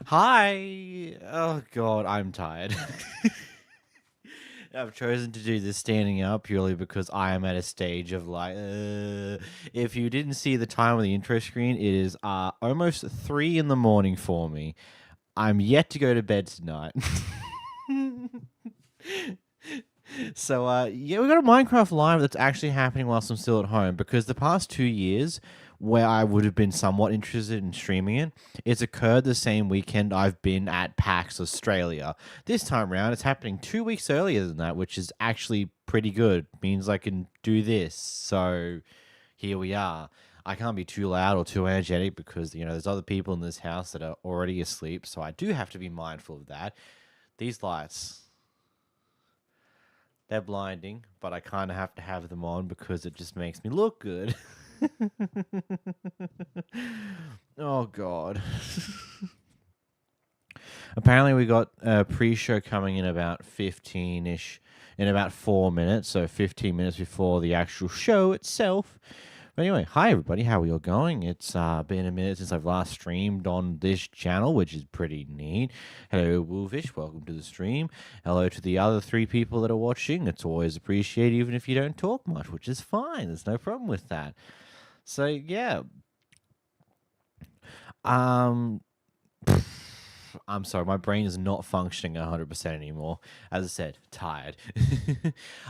Hi. Oh God, I'm tired. I've chosen to do this standing up purely because I am at a stage of like, if you didn't see the time on the intro screen, it is almost 3 in the morning for me. I'm yet to go to bed tonight. So yeah, we got a Minecraft live that's actually happening whilst I'm still at home because the past 2 years where I would have been somewhat interested in streaming it, it's occurred the same weekend I've been at PAX Australia. This time around, it's happening 2 weeks earlier than that, which is actually pretty good. Means I can do this. So here we are. I can't be too loud or too energetic because there's other people in this house that are already asleep, so I do have to be mindful of that. These lights, they're blinding, but I kind of have to have them on because it just makes me look good. Oh God. Apparently we got a pre-show coming in about 15ish in about 4 minutes, so 15 minutes before the actual show itself. But anyway, hi everybody, how are you all going? It's been a minute since I've last streamed on this channel, which is pretty neat. Hello, Wolfish, welcome to the stream. Hello to the other 3 people that are watching. It's always appreciated, even if you don't talk much, which is fine. There's no problem with that. So yeah, um, I'm sorry, my brain is not functioning 100% anymore. As I said, tired.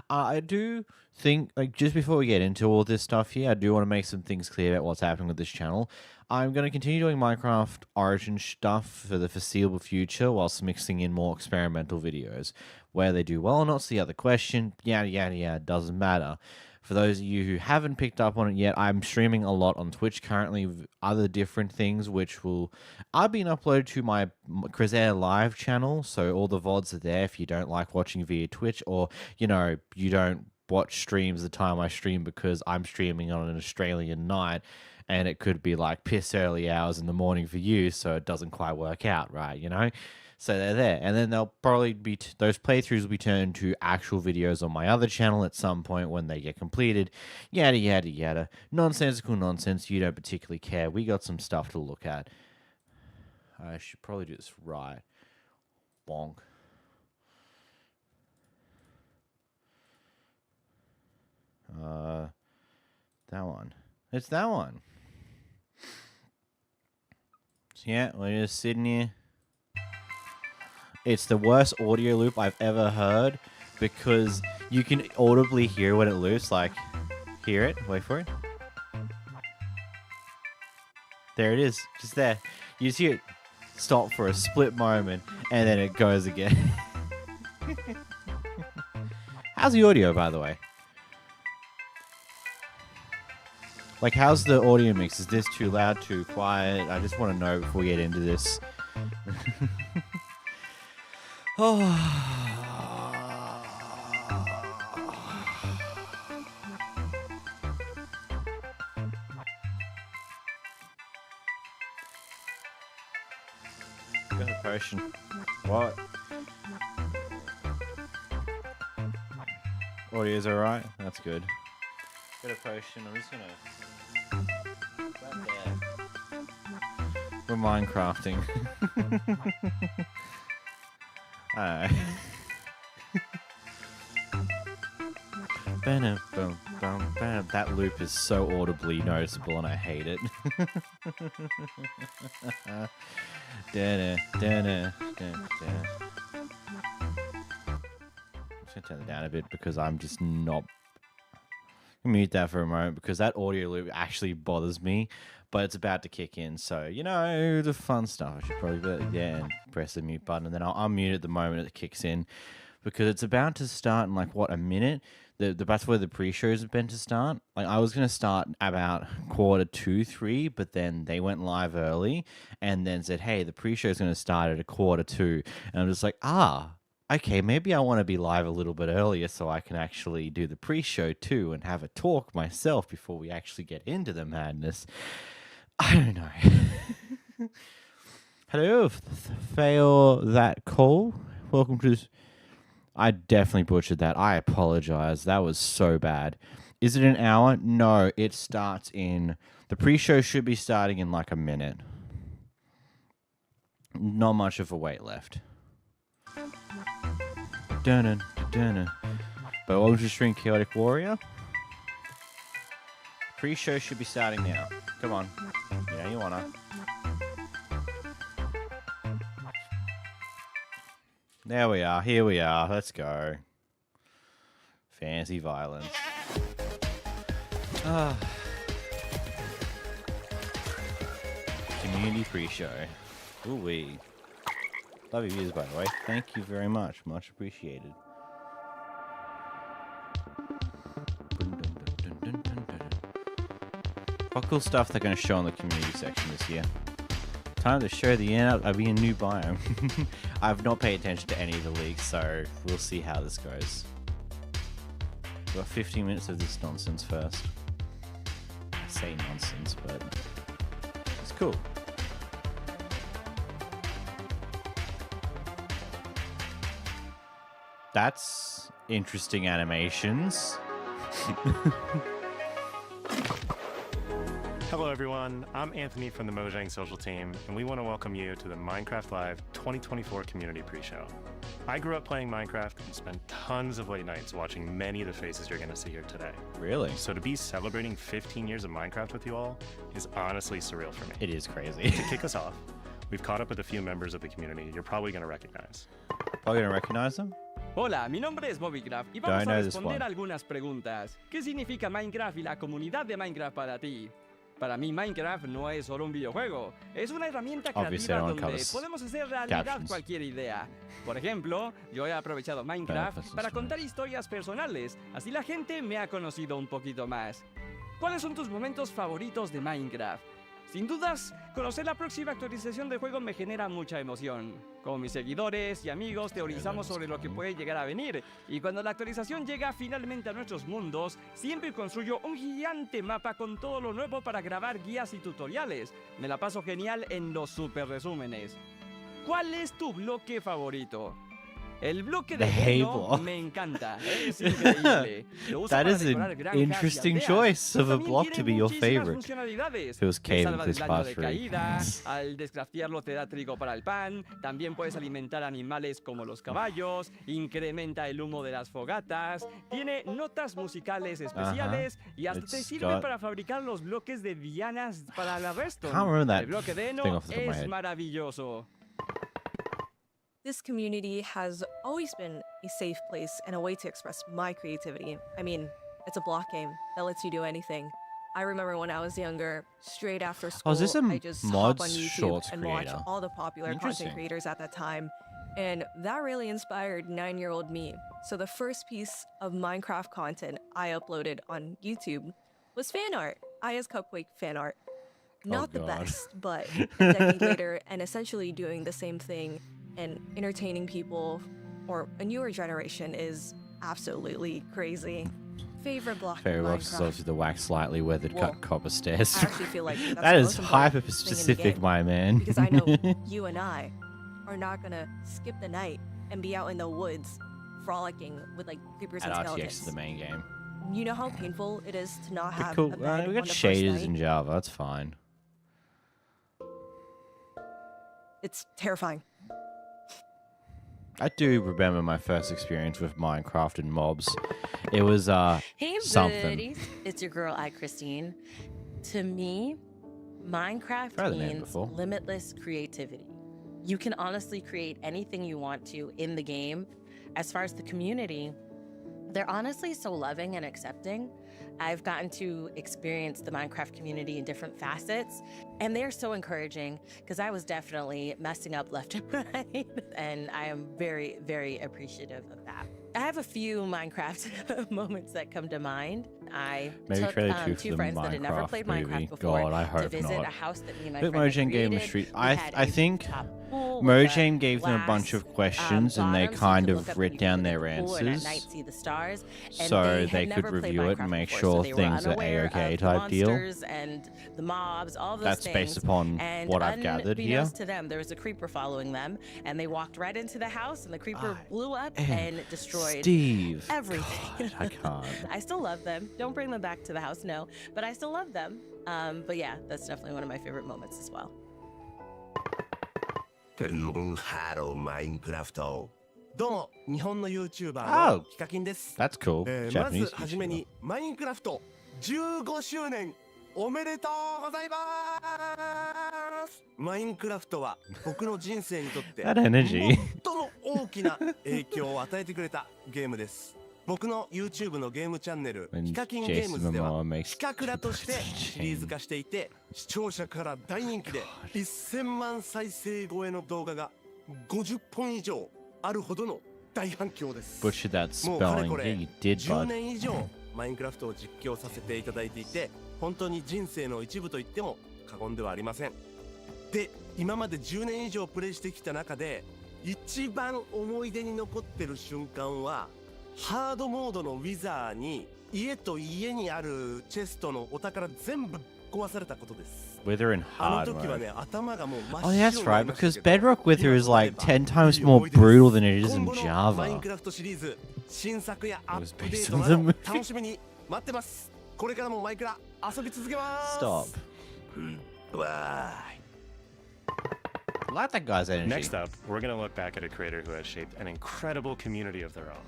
I do think, like, just before we get into all this stuff here, I do want to make some things clear about what's happening with this channel. I'm going to continue doing Minecraft Origin stuff for the foreseeable future whilst mixing in more experimental videos. Where they do well or not's the other question. Yada, yada, yada, doesn't matter. For those of you who haven't picked up on it yet, I'm streaming a lot on Twitch currently, other different things, which will I've been uploaded to my 𝓵𝓲𝓷𝓴𝓼 channel, so all the VODs are there if you don't like watching via Twitch, or you don't watch streams the time I stream because I'm streaming on an Australian night, and it could be like piss early hours in the morning for you, so it doesn't quite work out, right? So they're there, and then they'll probably be those playthroughs will be turned to actual videos on my other channel at some point when they get completed. Yada yada yada, nonsensical nonsense. You don't particularly care. We got some stuff to look at. I should probably do this right. Bonk. That one. It's that one. So yeah, we're just sitting here. It's the worst audio loop I've ever heard because you can audibly hear when it loops. Like, hear it. Wait for it. There it is. Just there. You just hear it stop for a split moment and then it goes again. How's the audio, by the way? Like, how's the audio mix? Is this too loud, too quiet? I just want to know before we get into this. Oh. Got a potion. What? Audio's alright? That's good. Got a potion. I'm just gonna. Right there. We're Minecrafting. Alright. That loop is so audibly noticeable and I hate it. I'm just gonna turn it down a bit because I'm just not. Mute that for a moment because that audio loop actually bothers me, but it's about to kick in. So, the fun stuff. I should probably and press the mute button and then I'll unmute it the moment it kicks in because it's about to start in like, what, a minute? That's where the pre-shows have been to start. Like, I was going to start about 2:45, 3, but then they went live early and then said, hey, the pre-show is going to start at 2:45. And I'm just like, okay, maybe I want to be live a little bit earlier so I can actually do the pre-show too and have a talk myself before we actually get into the madness. I don't know. Hello, 𝓵𝓲𝓷𝓴𝓼. Welcome to this. I definitely butchered that. I apologize. That was so bad. Is it an hour? No, it starts in... The pre-show should be starting in like a minute. Not much of a wait left. Dun dun. But what was your string, Chaotic Warrior? Pre-show should be starting now. Come on. Yeah, you wanna. There we are. Here we are. Let's go. Fantasy violence. Community pre-show. Ooh-wee. Love your views, by the way. Thank you very much. Much appreciated. What cool stuff they're going to show in the community section this year. Time to show the end. I'll be a new biome. I've not paid attention to any of the leaks, so we'll see how this goes. We've got 15 minutes of this nonsense first. I say nonsense, but it's cool. That's interesting animations. Hello everyone, I'm Anthony from the Mojang Social Team, and we want to welcome you to the Minecraft Live 2024 Community Pre-Show. I grew up playing Minecraft and spent tons of late nights watching many of the faces you're going to see here today. Really? So to be celebrating 15 years of Minecraft with you all is honestly surreal for me. It is crazy. To kick us off, we've caught up with a few members of the community you're probably going to recognize. Probably going to recognize them? Hola, mi nombre es 𝓵𝓲𝓷𝓴𝓼 y vamos a responder algunas preguntas. ¿Qué significa Minecraft y la comunidad de Minecraft para ti? Para mí Minecraft no es solo un videojuego, es una herramienta creativa donde podemos hacer realidad cualquier idea. Por ejemplo, yo he aprovechado Minecraft para contar historias personales, así la gente me ha conocido un poquito más. ¿Cuáles son tus momentos favoritos de Minecraft? Sin dudas, conocer la próxima actualización del juego me genera mucha emoción. Como mis seguidores y amigos teorizamos sobre lo que puede llegar a venir, y cuando la actualización llega finalmente a nuestros mundos, siempre construyo un gigante mapa con todo lo nuevo para grabar guías y tutoriales. Me la paso genial en los super resúmenes. ¿Cuál es tu bloque favorito? El bloque de heno me encanta, es increíble. That is an interesting choice of a block to be your favorite. If it was cave in this past Al descraftearlo te da trigo para el pan, también puedes alimentar animales como los caballos, incrementa el humo de las fogatas, tiene notas musicales especiales y hasta te sirve para fabricar los bloques de dianas para la redstone. El bloque de heno es maravilloso. This community has always been a safe place and a way to express my creativity. I mean, it's a block game that lets you do anything. I remember when I was younger, straight after school, I just hop on YouTube and watch all the popular content creators at that time. And that really inspired 9-year-old me. So the first piece of Minecraft content I uploaded on YouTube was fan art, Aya's Cupcake fan art. Not the best, but a decade later, and essentially doing the same thing and entertaining people or a newer generation is absolutely crazy. Favorite block in Minecraft? Is obviously the wax slightly weathered cut copper stairs. I actually feel like that's that is hyper specific, my man. Because I know you and I are not gonna skip the night and be out in the woods frolicking with like creepers and skeletons. RTX is the main game. You know how painful it is to not have cool. a bed We got shaders in Java. That's fine. It's terrifying. I do remember my first experience with Minecraft and mobs. It was hey something. Buddies. It's your girl Christine. To me, Minecraft means limitless creativity. You can honestly create anything you want to in the game. As far as the community, they're honestly so loving and accepting. I've gotten to experience the Minecraft community in different facets, and they're so encouraging because I was definitely messing up left and right, and I am very, very appreciative of that. I have a few Minecraft moments that come to mind. I took two friends that had never played Minecraft before to visit a house that me and my friend Mojang gave them a street. I think Mojang gave them a bunch of questions and they kind of writ down their answers so they could review it and make sure things are A-OK type deal. And the mobs, all those That's based upon what I've gathered here. To them, there was a creeper following them, and they walked right into the house, and the creeper blew up and destroyed everything. God, I can't. I still love them. Don't bring them back to the house, no. But I still love them. But yeah, that's definitely one of my favorite moments as well. 𝓼𝓲𝓷𝓴𝓼どうも日本の YouTuber の Oh, ヒカキンです。 that's cool. まず Japanese はじめ YouTuber. にマインクラフト15周年おめでとうございます。マインクラフトは僕の人生にとって That energy. 最も大きな影響を与えてくれたゲームです。僕の YouTube のゲームチャンネル When ヒカキンゲームズでは Jason Momoa makes ヒカクラとしてシリーズ化していて視聴者から大人気で1000万再生超えの動画が50本以上あるほどの大反響です。 Butchered that もうかれ spelling. こ Yeah, れ you did, 10 bud. 年以上マインクラフトを実況させていただいていて本当に人生の一部と言っても過言ではありません。で今まで10年以上プレイしてきた中で一番思い出に残ってる瞬間はハードモードのウィザーに家と家にあるチェストのお宝全部壊されたことです。 Wither in あ hard の時は mode. ね頭がもう真っ Oh, 白に that's な right, りました because けど Bedrock Wither is like 今思えば 10 times more いい思い出です。 brutal than it is in 今後のマイン Java. クラフトシリーズ新作やア It was ップデ based ート on な the ど movie. 楽しみに待ってます。これからもマイクラ遊び続けます。 Stop. わーい。 I like that guy's energy. Next up, we're going to look back at a creator who has shaped an incredible community of their own.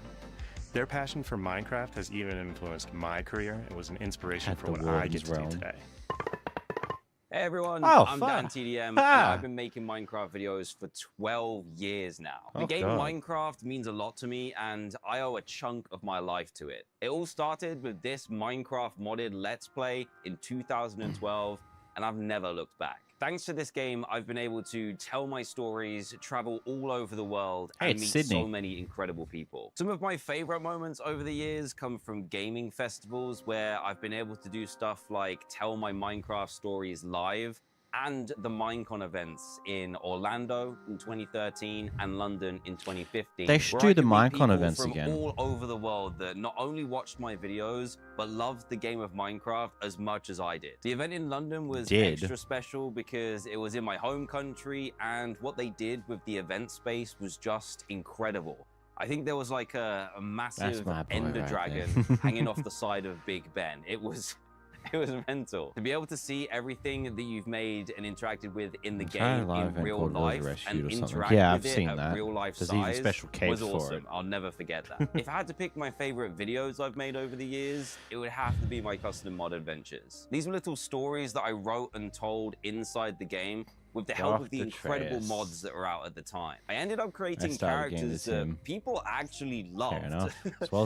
Their passion for Minecraft has even influenced my career. It was an inspiration At for the what I Warden's get to do realm. today. Hey everyone, Oh, I'm fuck. Dan TDM, and Ah. I've been making Minecraft videos for 12 years now. Oh, The game God. Minecraft means a lot to me, and I owe a chunk of my life to it. It all started with this Minecraft modded Let's Play in 2012, and I've never looked back. Thanks to this game, I've been able to tell my stories, travel all over the world, Hey, and it's meet Sydney. so many incredible people. Some of my favorite moments over the years come from gaming festivals where I've been able to do stuff like tell my Minecraft stories live, and the Minecon events in Orlando in 2013 and London in 2015. They should where do I the could meet Minecon people events from again. all over the world that not only watched my videos, but loved the game of Minecraft as much as I did. The event in London was extra special because it was in my home country, and what they did with the event space was just incredible. I think there was like a massive my boy ender right dragon there. hanging off the side of Big Ben. It was mental. To be able to see everything that you've made and interacted with in the game in real life and interact with it at real life size was awesome. I'll never forget that. If I had to pick my favorite videos I've made over the years, it would have to be my custom mod adventures. These were little stories that I wrote and told inside the game with the help of the incredible mods that were out at the time. I ended up creating characters that people actually loved.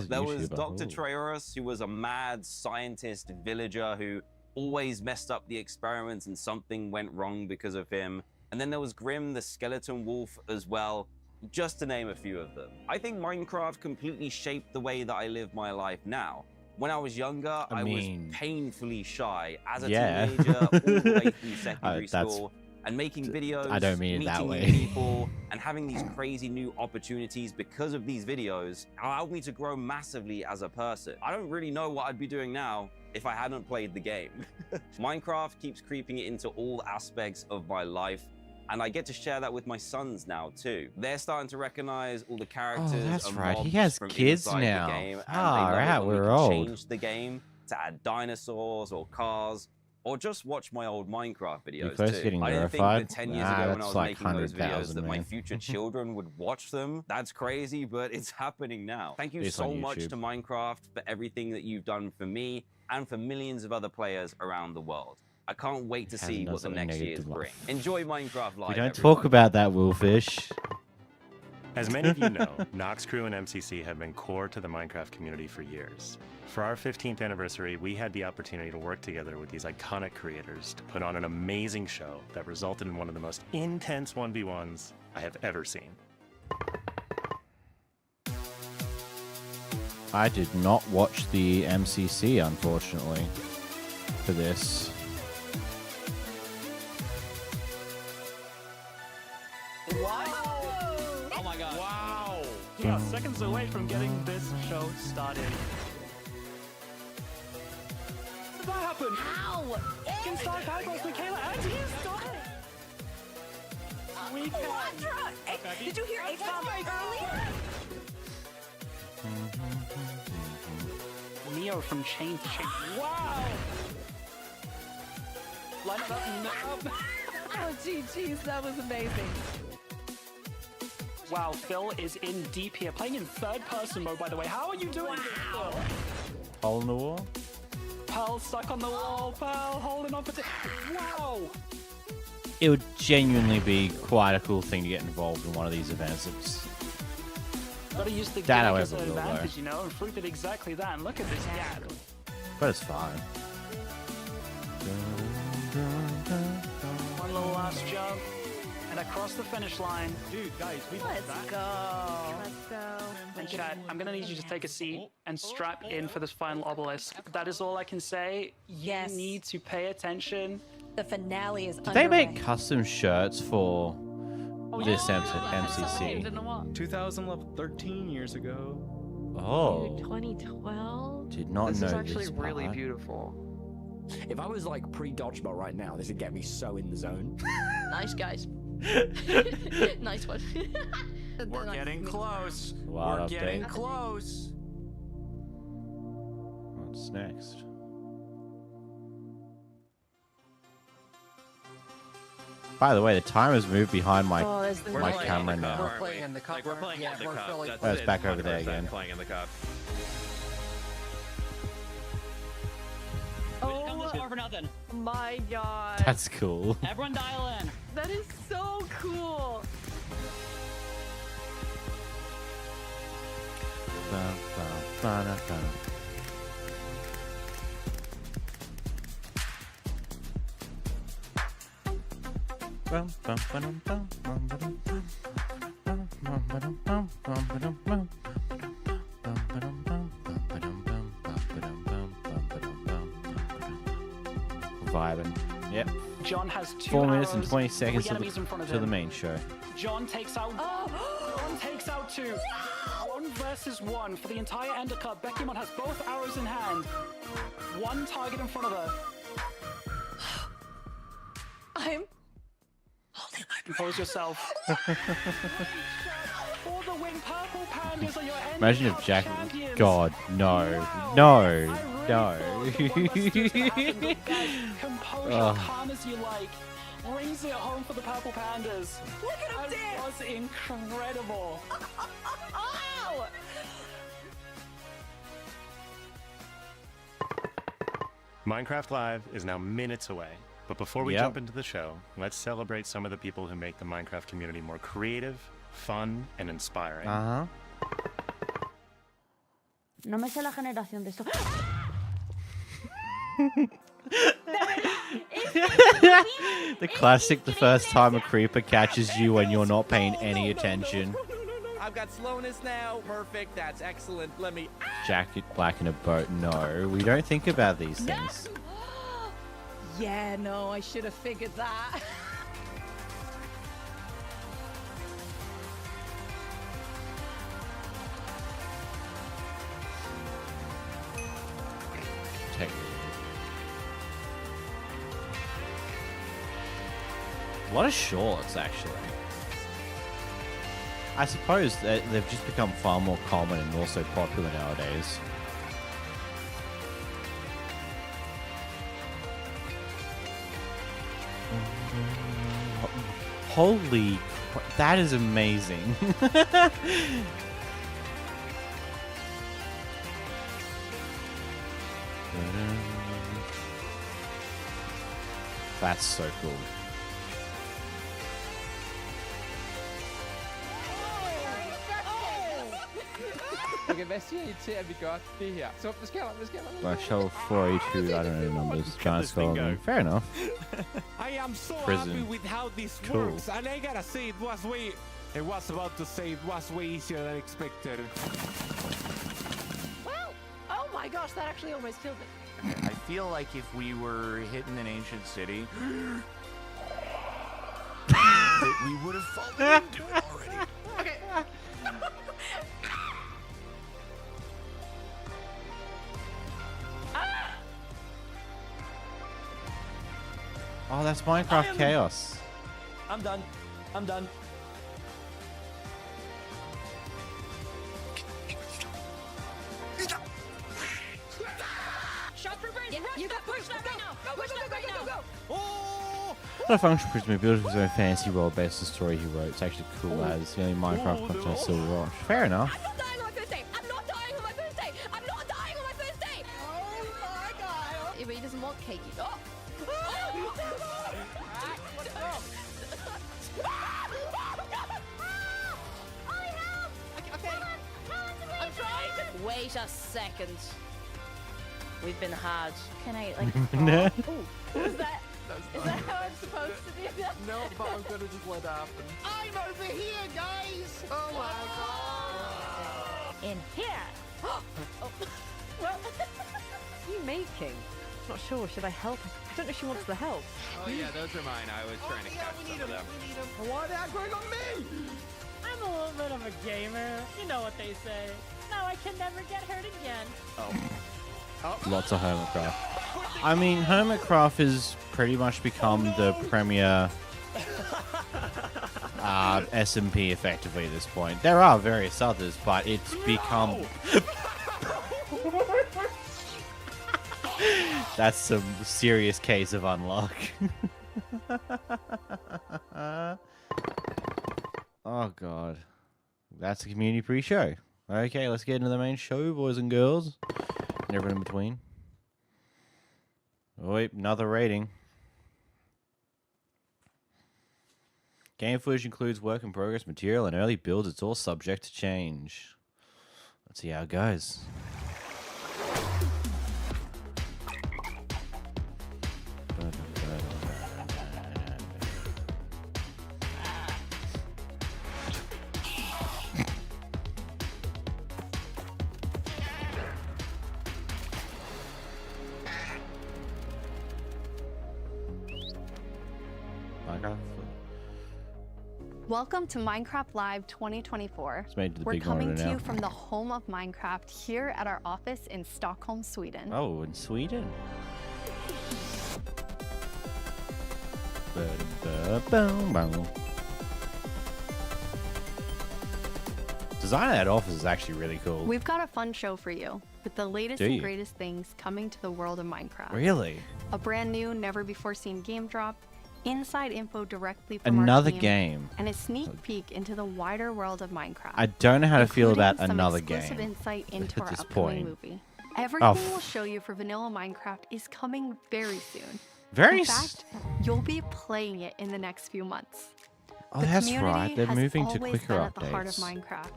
There was Dr. 𝓵𝓷𝓴𝓼, who was a mad scientist villager who always messed up the experiments and something went wrong because of him. And then there was Grim the skeleton wolf as well, just to name a few of them. I think Minecraft completely shaped the way that I live my life now. When I was younger, I was painfully shy as a teenager, all the way through secondary school. And making videos, meeting new people, and having these crazy new opportunities because of these videos allowed me to grow massively as a person. I don't really know what I'd be doing now if I hadn't played the game. Minecraft keeps creeping into all aspects of my life, and I get to share that with my sons now too. They're starting to recognize all the characters and mobs He has from kids inside now. the game, and Ah, they know right, that we we're can old. change the game to add dinosaurs or cars, or just watch my old Minecraft videos too. I didn't think that 10 years ago when I was making those videos that my future children would watch them. That's crazy, but it's happening now. Thank you so much to Minecraft for everything that you've done for me and for millions of other players around the world. I can't wait to see what the next years bring. Enjoy Minecraft Live. We don't talk about that, Wolfish. As many of you know, Nox Crew and MCC have been core to the Minecraft community for years. For our 15th anniversary, we had the opportunity to work together with these iconic creators to put on an amazing show that resulted in one of the most intense 1v1s I have ever seen. I did not watch the MCC, unfortunately, for this. Yeah, seconds away from getting this show started. What did that happen? How? Can start eyeballs, Michaela, and he started. We can. Did you hear H-bomb earlier? Neo from Chain to Chain. Wow! Line it up. Oh, geez, that was amazing. Wow, Phil is in deep here, playing in third-person mode, by the way. How are you doing this, Phil? Hole in the wall? Pearl stuck on the wall, Pearl holding on for wow! It would genuinely be quite a cool thing to get involved in one of these events. It's gotta use the that, gimmick however, as an advantage, you know, and Fruit did exactly that. And look at this gap. but it's fine. One little last jump, and across the finish line. Dude, guys, Let's go. Let's go. And chat, I'm gonna need you to take a seat and strap in for this final obelisk. That is all I can say. Yes. You need to pay attention. The finale is Did they make custom shirts for this MCC? 2013 years ago. Oh. 2012? Did not This know is actually this really part. beautiful. If I was like pre-dodgeball right now, this would get me so in the zone. Nice, guys. Nice one. We're getting close. Wild We're update. getting close. What's next? By the way, the timer's moved behind my my camera now. We're playing in the cup. We're playing in the cup. Oh, it's back over there again. Playing in the cup. For nothing. My god. That's cool. Everyone dial in. That is so cool. Vibing. Yep. John has 2 4 minutes and arrows, 20 seconds three enemies in front of to the him. main show. John takes out. John takes out 2. 1 versus 1 for the entire Ender Cup. Beckymon has both arrows in hand. 1 target in front of her. I'm Compose yourself. For the win, Purple Pandas are your Ender Imagine if Cup Jack. champions. God, no. Wow. No. I really No. thought one must have happened, but guys, composure, Ugh. calm as you like, brings it home for the Purple Pandas. Look at him That dance! was incredible. Oh! Minecraft Live is now minutes away. But before we Yep. jump into the show, let's celebrate some of the people who make the Minecraft community more creative, fun, and inspiring. Uh huh. No me sé la generación de esto. The classic, the first time a creeper catches you when you're not paying any attention. I've got slowness now. Perfect. That's excellent. Let me. Jacket black in a boat. No, we don't think about these things. Yeah, no, I should have figured that. A lot of shorts, actually. I suppose that they've just become far more common and also popular nowadays. Holy that is amazing. That's so cool. Okay, hvad siger I til, at vi gør det her? Så hvad sker der? Show 482, I don't know the numbers. Giant skull. Fair enough. I am so Prison. happy with how this Cool. works, and I gotta say it was way easier than expected. Well, oh my gosh, that actually almost killed me. I feel like if we were hitting an ancient city, that we would have fallen into it already. Okay. Oh, that's Minecraft Chaos. I'm done. I'm done. Shot for Brent. You got push that right now. Go, push that right now. Go. Oh! Not a function principle, built his own fantasy world based on the story he wrote. It's actually cool as the only Minecraft content on Silver Rock. Fair enough. I'm not dying on my first day. I'm not dying on my first day. I'm not dying on my first day. Oh my god. If he doesn't want cake, oh. Wait a second. We've been hard. Can I like? Is that how I'm supposed to do that? No, but I'm gonna just let it happen. I'm over here, guys. Oh my god. In here. Oh. Well, what are you making? Not sure. Should I help? I don't know if she wants the help. Oh yeah, those are mine. I was trying to catch some of them. We need them. Why are they going on me? I'm a little bit of a gamer. You know what they say. Now I can never get hurt again. Lots of Hermitcraft. I mean, Hermitcraft has pretty much become the premier SMP effectively at this point. There are various others, but it's become... That's some serious case of unluck. Oh, God. That's the community pre-show. Okay, let's get into the main show, boys and girls. And everyone in between. Oh, wait, another rating. Game footage includes work in progress material and early builds. It's all subject to change. Let's see how it goes. Welcome to Minecraft Live 2024. It's made to the We're big coming monitor to you now. from the home of Minecraft here at our office in Stockholm, Sweden. Oh, in Sweden. Design of that office is actually really cool. We've got a fun show for you with the latest and greatest things coming to the world of Minecraft. Really? A brand new, never before seen game drop, inside info directly from Another our team, game. and a sneak peek into the wider world of Minecraft. I don't know how to feel about including some another exclusive game insight into at our this upcoming point. movie. Everything we'll show you for vanilla Minecraft is coming very soon. In fact, you'll be playing it in the next few months. Oh, The that's community right. They're has moving to always quicker been at the heart of updates. Minecraft.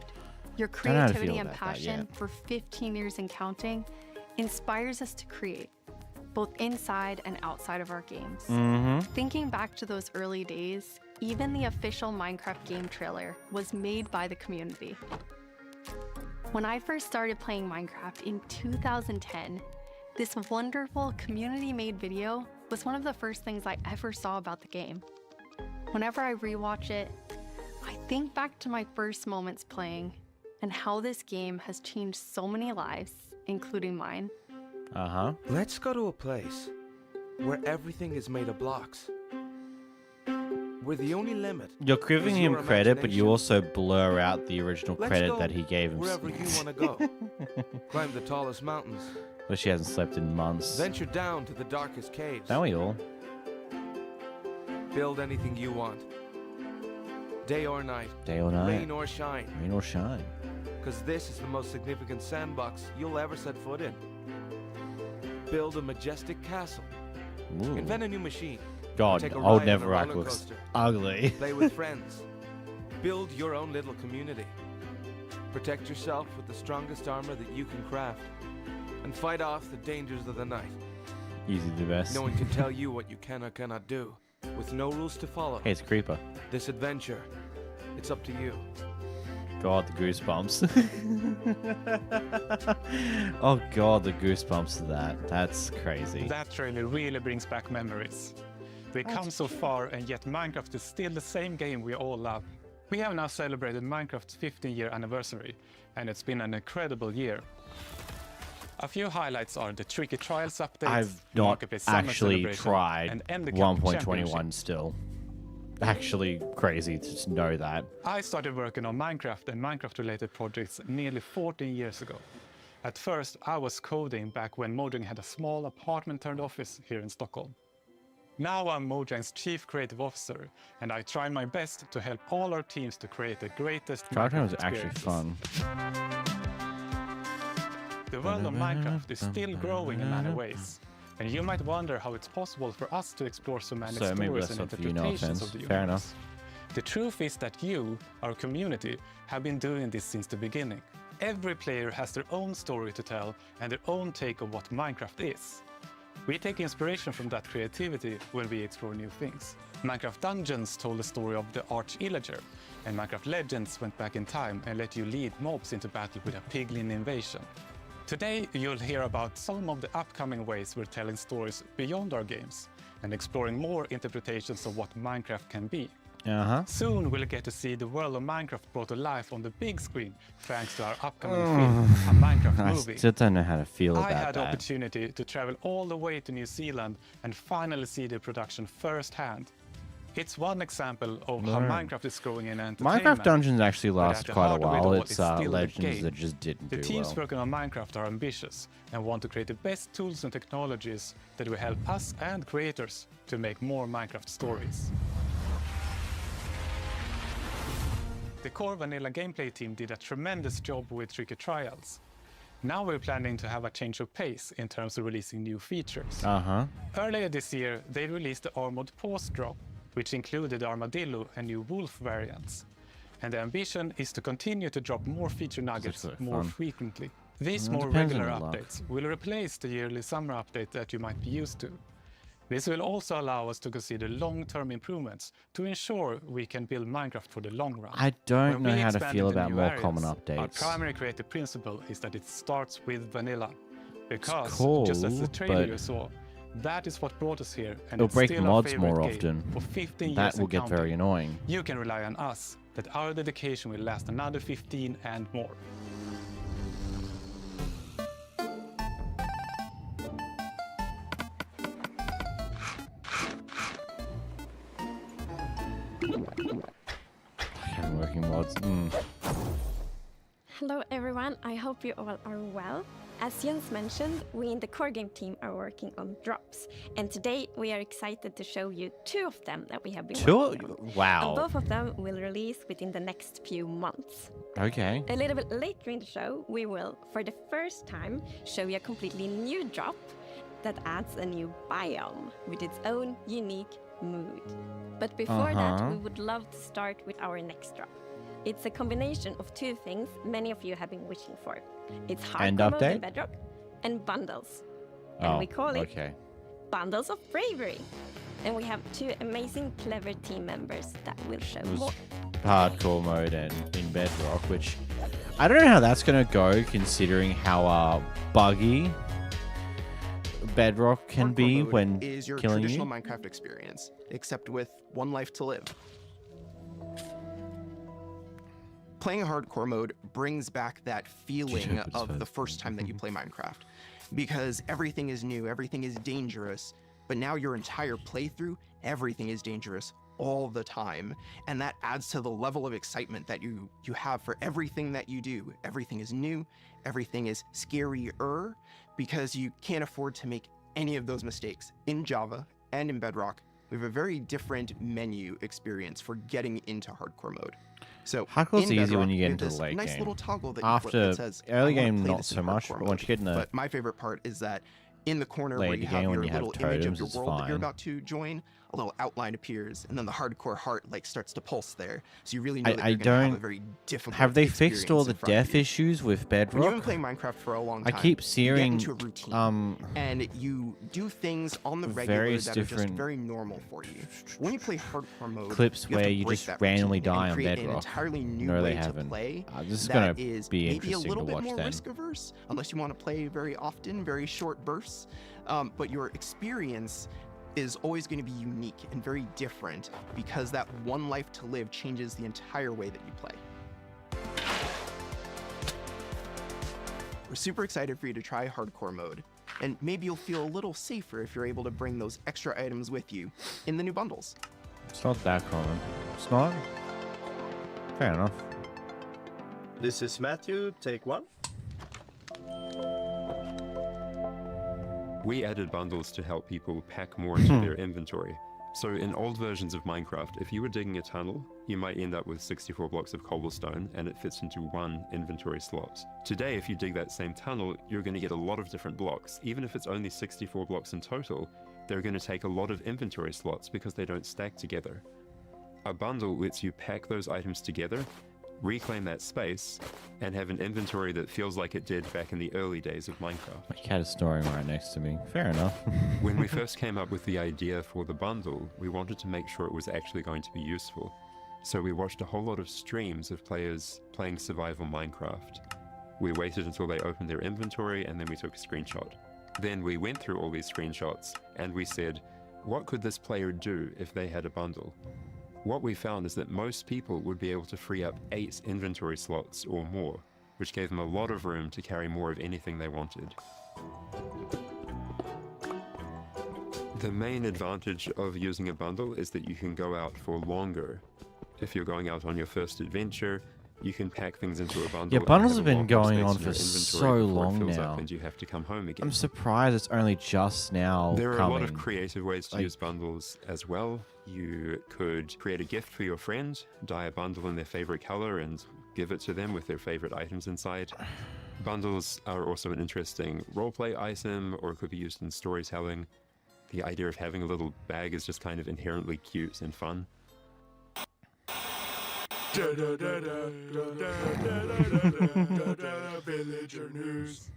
Your Don't know how to creativity feel and about that passion yet. for 15 years and counting inspires us to create, both inside and outside of our games. Thinking back to those early days, even the official Minecraft game trailer was made by the community. When I first started playing Minecraft in 2010, this wonderful community-made video was one of the first things I ever saw about the game. Whenever I rewatch it, I think back to my first moments playing and how this game has changed so many lives, including mine. Let's go to a place where everything is made of blocks. Where the only limit You're giving is him your credit, but you imagination. also blur out the original Let's credit go that he gave him. wherever you want to go. Climb the tallest mountains. But she hasn't slept in months. Venture down to the darkest caves. Don't we all? Build anything you want. Day or night. Day or night. Rain or shine. Rain or shine. Because this is the most significant sandbox you'll ever set foot in. Build a majestic castle. Ooh. Invent a new machine. God, Take a Old ride on a Neverrock roller looks coaster. ugly. Play with friends. Build your own little community. Protect yourself with the strongest armor that you can craft. And fight off the dangers of the night. Easy the best. No one can tell you what you can or cannot do. With no rules to follow. Hey, it's a creeper. This adventure, it's up to you. God, the goosebumps. Oh God, the goosebumps of that. That's crazy. That trailer really brings back memories. We come so far, and yet Minecraft is still the same game we all love. We have now celebrated Minecraft's 15-year anniversary, and it's been an incredible year. A few highlights are the Tricky Trials updates, I've not Marketplace Summer actually Celebration, tried and End the Cup 1.21 Championship. still. Actually crazy to just know that. I started working on Minecraft and Minecraft-related projects nearly 14 years ago. At first, I was coding back when modding had a small apartment-turned office here in Stockholm. Now I'm Mojang's Chief Creative Officer, and I try my best to help all our teams to create the greatest Drive was Minecraft actually experiences. fun. The world of Minecraft is still growing in many ways, and you might wonder how it's possible for us to explore so many stories and interpretations of the universe. Fair enough. The truth is that you, our community, have been doing this since the beginning. Every player has their own story to tell and their own take on what Minecraft is. We take inspiration from that creativity when we explore new things. Minecraft Dungeons told the story of the 𝓵𝓲𝓷𝓴𝓼, and Minecraft Legends went back in time and let you lead mobs into battle with a piglin invasion. Today, you'll hear about some of the upcoming ways we're telling stories beyond our games and exploring more interpretations of what Minecraft can be. Soon, we'll get to see the world of Minecraft brought to life on the big screen thanks to our upcoming film, a Minecraft movie. I still don't know how to feel about I had the that. opportunity to travel all the way to New Zealand and finally see the production firsthand. It's one example of how Minecraft is growing in entertainment. Minecraft Dungeons actually lasted quite a while. It's Legends that just didn't do well. The teams working on Minecraft are ambitious and want to create the best tools and technologies that will help us and creators to make more Minecraft stories. The core vanilla gameplay team did a tremendous job with tricky trials. Now we're planning to have a change of pace in terms of releasing new features. Earlier this year, they released the Armored Pause drop, which included Armadillo and new Wolf variants. And the ambition is to continue to drop more feature nuggets more frequently. These more regular updates will replace the yearly summer update that you might be used to. This will also allow us to consider long-term improvements to ensure we can build Minecraft for the long run. I don't know how to feel about more common Our updates. primary creative principle is that it starts with vanilla. Because, cool, just as the trailer you saw, that is what brought us here, and It'll it's break still mods our more favorite game often. for 15 years That will and get counting. very annoying. You can rely on us that our dedication will last another 15 and more. Working mods. Hello everyone, I hope you all are well. As Jens mentioned, we in the core game team are working on drops, and today we are excited to show you 2 of them that we have been working on. Wow. And both of them will release within the next few months. Okay. A little bit later in the show, we will, for the first time, show you a completely new drop that adds a new biome with its own unique mood. But before that, we would love to start with our next drop. It's a combination of 2 things many of you have been wishing for. It's hardcore mode in Bedrock and bundles. And we call it Bundles of Bravery. And we have 2 amazing, clever team members that will show more. Hardcore mode and in Bedrock, which I don't know how that's going to go considering how buggy Bedrock can be when is your killing traditional you. Minecraft experience, except with 1 life to live. Playing hardcore mode brings back that feeling of the first time that you play Minecraft, because everything is new, everything is dangerous, but now your entire playthrough, everything is dangerous all the time, and that adds to the level of excitement that you have for everything that you do. Everything is new, everything is scarier, because you can't afford to make any of those mistakes. In Java and in Bedrock, we have a very different menu experience for getting into hardcore mode. So hardcore's easy Bedrock, when you get we have into the this late nice game. little toggle that you After flip that says, early "I wanna game, play not this in so much, hardcore but once you get in the But my favorite part is that in the corner where later you have game, your when you have little image of totems, your it's world that you're fine. about to join, a little outline appears, and then the hardcore heart starts to pulse there. So you really know that I you're gonna have a don't. very difficult Have they fixed all experience the in front of death you. issues with When you've been Bedrock? playing Minecraft for a long I time, keep you get seeing into a routine, and you do things on the regular various that are just different very normal for you. When you play hardcore mode, clips you have where to you break just that randomly routine and die on create an Bedrock. entirely new No, way they to haven't. play. This is that gonna is be maybe a interesting little to bit watch more then. risk averse, unless you want to play very often, very short bursts. But your experience is always going to be unique and very different because that 1 life to live changes the entire way that you play. We're super excited for you to try hardcore mode, and maybe you'll feel a little safer if you're able to bring those extra items with you in the new bundles. It's not that common. It's not. Fair enough. This is Matthew, take 1. We added bundles to help people pack more into their inventory. So in old versions of Minecraft, if you were digging a tunnel, you might end up with 64 blocks of cobblestone and it fits into one inventory slot. Today, if you dig that same tunnel, you're going to get a lot of different blocks. Even if it's only 64 blocks in total, they're going to take a lot of inventory slots because they don't stack together. A bundle lets you pack those items together, reclaim that space, and have an inventory that feels like it did back in the early days of Minecraft. My cat is snoring right next to me. Fair enough. When we first came up with the idea for the bundle, we wanted to make sure it was actually going to be useful. So we watched a whole lot of streams of players playing survival Minecraft. We waited until they opened their inventory and then we took a screenshot. Then we went through all these screenshots and we said, what could this player do if they had a bundle? What we found is that most people would be able to free up 8 inventory slots or more, which gave them a lot of room to carry more of anything they wanted. The main advantage of using a bundle is that you can go out for longer. If you're going out on your first adventure, you can pack things into a bundle. Yeah, bundles have been going on for so long now. And you have to come home again. I'm surprised it's only just now There are coming. a lot of creative ways to use bundles as well. You could create a gift for your friend, dye a bundle in their favorite color and give it to them with their favorite items inside. Bundles are also an interesting roleplay item, or it could be used in storytelling. The idea of having a little bag is just kind of inherently cute and fun. Villager news.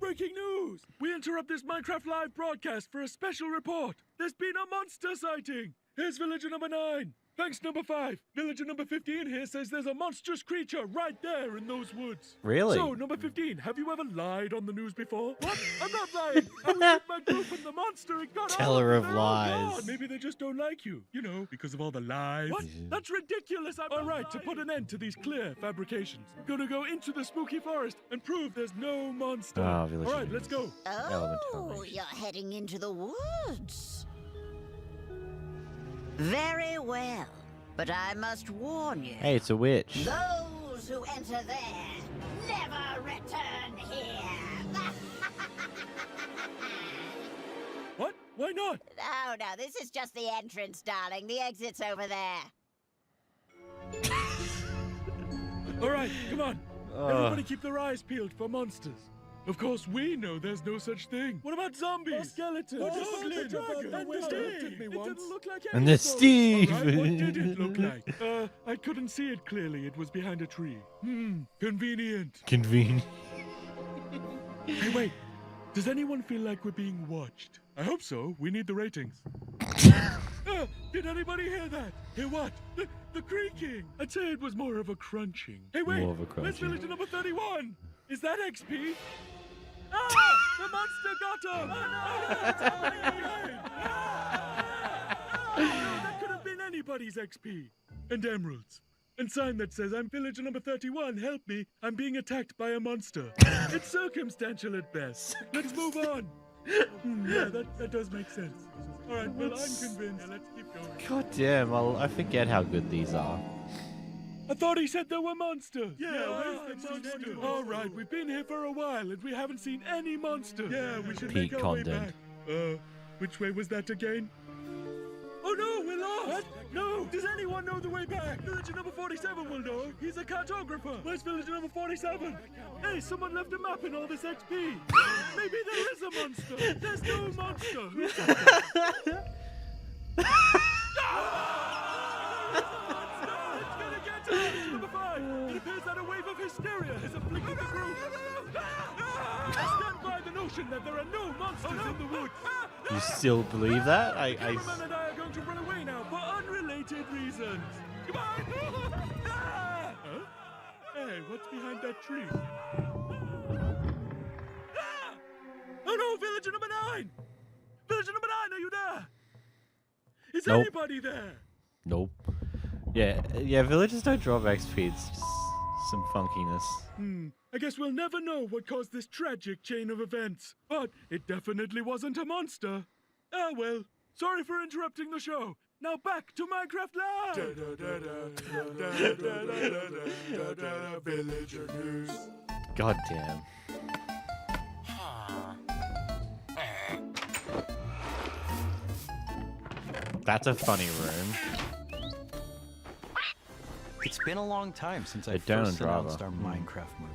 Breaking news! We interrupt this Minecraft Live broadcast for a special report. There's been a monster sighting. Here's villager number 9. Thanks, number 5. Villager number 15 here says there's a monstrous creature right there in those woods. Really? So, number 15, have you ever lied on the news before? What? I'm not lying. I was with my group and the monster it got Teller of Oh, lies. God, maybe they just don't like you. You know, because of all the lies. What? That's ridiculous. All right, to put an end to these clear fabrications, I'm gonna go into the spooky forest and prove there's no monster. Oh, all right, let's go. Oh, you're heading into the woods. Very well, but I must warn you. Hey, it's a witch. Those who enter there never return here. What? Why not? Oh, no, this is just the entrance, darling. The exit's over there. All right, come on. Everybody keep their eyes peeled for monsters. Of course, we know there's no such thing. What about zombies? Or skeletons? Or goblins? And the Steve? It didn't look like And the Steve. All right, what did it look like? I couldn't see it clearly. It was behind a tree. Convenient. Convenient. Hey, wait. Does anyone feel like we're being watched? I hope so. We need the ratings. Did anybody hear that? Hear what? The creaking. I'd say it was more of a crunching. Hey, wait. More of a Where's crunching. villager number 31? Is that XP? Ah! The monster got him! Oh, no! That could have been anybody's XP. And emeralds. And sign that says, I'm villager number 31, help me, I'm being attacked by a monster. It's circumstantial at best. Let's move on. Yeah, that does make sense. All right, well, I'm convinced. Yeah, let's keep going. God damn, I forget how good these are. I thought he said there were monsters. Yeah, where's the monster? All right, we've been here for a while and we haven't seen any monsters. Yeah, we should Peak make our way content. back. Which way was that again? Oh no, we're lost! What? No! Does anyone know the way back? Villager number 47 will know. He's a cartographer. Where's villager number 47? Hey, someone left a map in all this XP. Maybe there is a monster. There's no monster. Who's that? Number 5. It appears that a wave of hysteria has afflicted the group. Stand by the notion that there are no monsters in the woods. You still believe that? Cameraman and I are going to run away now for unrelated reasons. Come on! Huh? Hey, what's behind that tree? Oh no, villager number 9! Villager number 9, are you there? Is Nope. anybody there? Nope. Yeah, villagers don't drop XP. It's just some funkiness. I guess we'll never know what caused this tragic chain of events. But it definitely wasn't a monster. Ah, well. Sorry for interrupting the show. Now back to Minecraft Live! Villager news. God damn. That's a funny room. It's been a long time since I first announced our Minecraft movie.